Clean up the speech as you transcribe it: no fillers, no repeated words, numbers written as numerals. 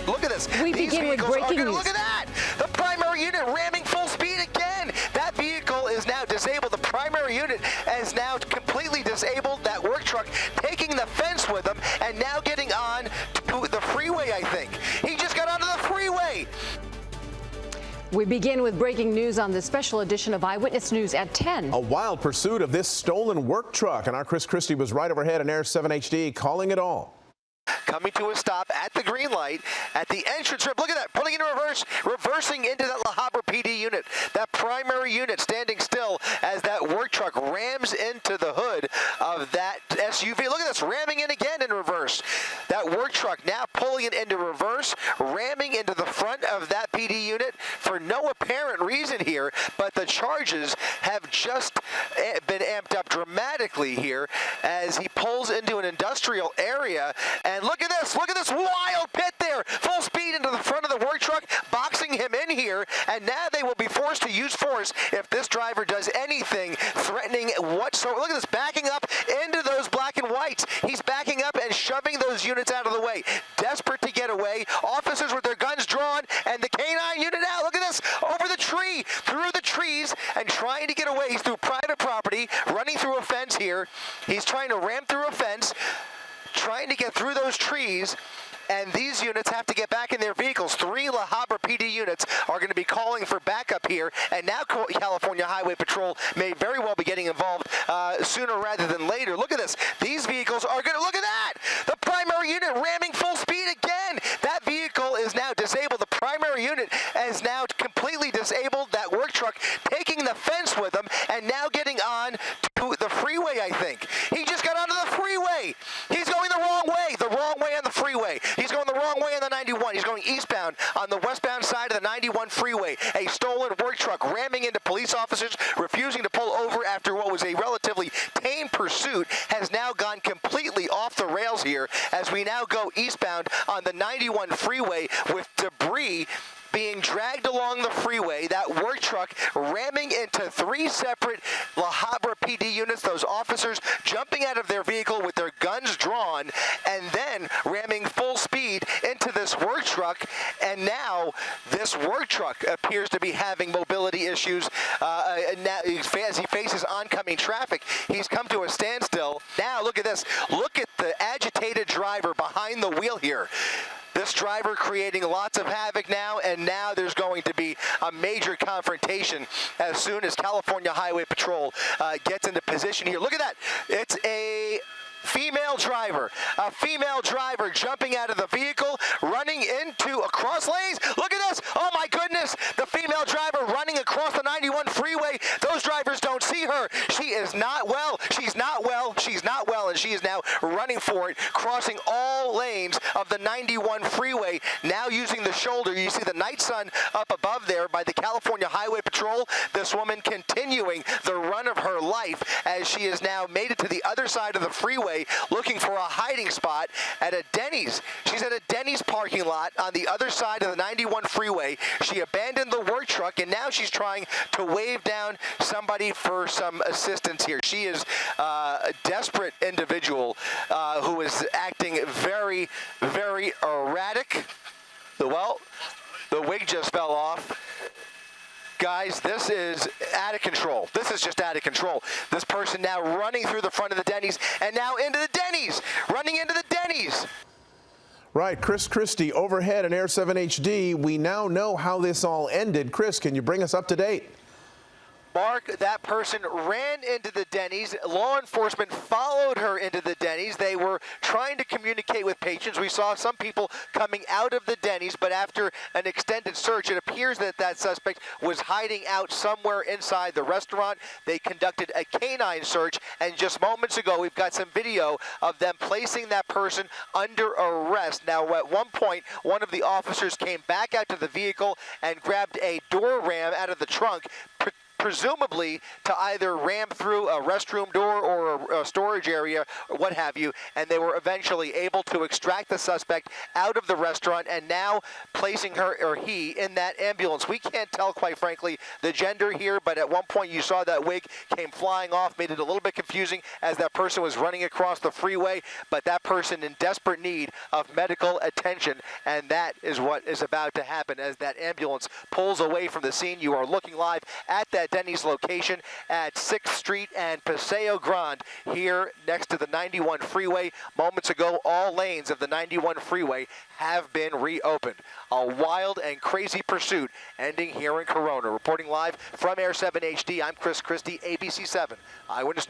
Look at this. We begin with breaking news. Look at that. The primary unit ramming full speed again. That vehicle is now disabled. The primary unit is now completely disabled. That work truck taking the fence with him and now getting on to the freeway, I think. He just got onto the freeway. We begin with breaking news on this special edition of Eyewitness News at 10. A wild pursuit of this stolen work truck, and our Chris Christie was right overhead on Air 7 HD calling it all. Coming to a stop at the green light at the entrance ramp. Look at that, pulling into reverse, reversing into that La Habra PD unit. That primary unit standing still as that work truck rams into the hood of that SUV. Look at this, ramming in again in reverse. That work truck now pulling it into reverse, ramming into the front of that PD unit for no apparent reason here, but the charges have just been amped up dramatically here as he pulls into an industrial area. And look at this wild pit there, full speed into the front of the work truck, boxing him in here, and now they will be forced to use force if this driver does anything threatening whatsoever. Look at this, backing up into those black and whites. He's backing up and shoving those units out of the way, desperate to get away. Officers with their guns drawn and the K-9 unit out. Look at this, over the tree, through the trees, and trying to get away. He's through private property, running through a fence here. He's trying to ram through a fence, trying to get through those trees, and these units have to get back in their vehicles. 3 La Habra PD units are going to be calling for backup here, and now California Highway Patrol may very well be getting involved sooner rather than later. Look at this. These vehicles are going to, look at that! The primary unit ramming full speed again! That vehicle is now disabled. The primary unit is now completely disabled. That work truck taking the fence with him and now getting on to the freeway, I think. He just got onto the freeway. He's going the wrong way on the freeway. He's going the wrong way on the 91. He's going eastbound on the westbound side of the 91 freeway. A stolen work truck ramming into police officers, refusing to pull over after what was a relatively tame pursuit, has now gone completely off the rails here as we now go eastbound on the 91 freeway with debris being dragged along the freeway. That work truck ramming into 3 separate La Habra PD units, those officers jumping out of their vehicle with their guns drawn and then ramming full speed into this work truck. And now this work truck appears to be having mobility issues now, as he faces oncoming traffic. He's come to a standstill. Now look at this. Look at the agitated driver behind the wheel here. This driver creating lots of havoc now, and now there's going to be a major confrontation as soon as California Highway Patrol gets into position here. Look at that. It's a female driver jumping out of the vehicle, running into across lanes. Look at this. Oh my goodness. The female driver running across the 91 freeway. Those drivers don't see her. She is not well. She's not well. She's not well, and she is now running for it, crossing all lanes of the 91 freeway, now using the shoulder. You see the night sun up above there by the California Highway Patrol. This woman continuing the run of her life as she has now made it to the other side of the freeway, looking for a hiding spot at a Denny's. She's at a Denny's parking lot on the other side of the 91 freeway. She abandoned the work truck, and now she's trying to wave down somebody for some assistance here. She is a desperate individual who is acting very, very erratic. Well, the wig just fell off. Guys, this is out of control. This is just out of control. This person now running through the front of the Denny's and now into the Denny's, running into the Denny's. Right, Chris Christie overhead on Air 7 HD. We now know how this all ended. Chris, can you bring us up to date? Mark, that person ran into the Denny's. Law enforcement followed her into the Denny's. They were trying to communicate with patrons. We saw some people coming out of the Denny's, but after an extended search, it appears that that suspect was hiding out somewhere inside the restaurant. They conducted a canine search, and just moments ago, we've got some video of them placing that person under arrest. Now, at one point, one of the officers came back out to the vehicle and grabbed a door ram out of the trunk, presumably to either ram through a restroom door or a storage area or what have you, and they were eventually able to extract the suspect out of the restaurant and now placing her or he in that ambulance. We can't tell, quite frankly, the gender here, but at one point you saw that wig came flying off, made it a little bit confusing as that person was running across the freeway, but that person in desperate need of medical attention, and that is what is about to happen as that ambulance pulls away from the scene. You are looking live at that Denny's location at 6th Street and Paseo Grande here next to the 91 freeway. Moments ago, all lanes of the 91 freeway have been reopened. A wild and crazy pursuit ending here in Corona. Reporting live from Air 7 HD, I'm Chris Christie, ABC 7 Eyewitness.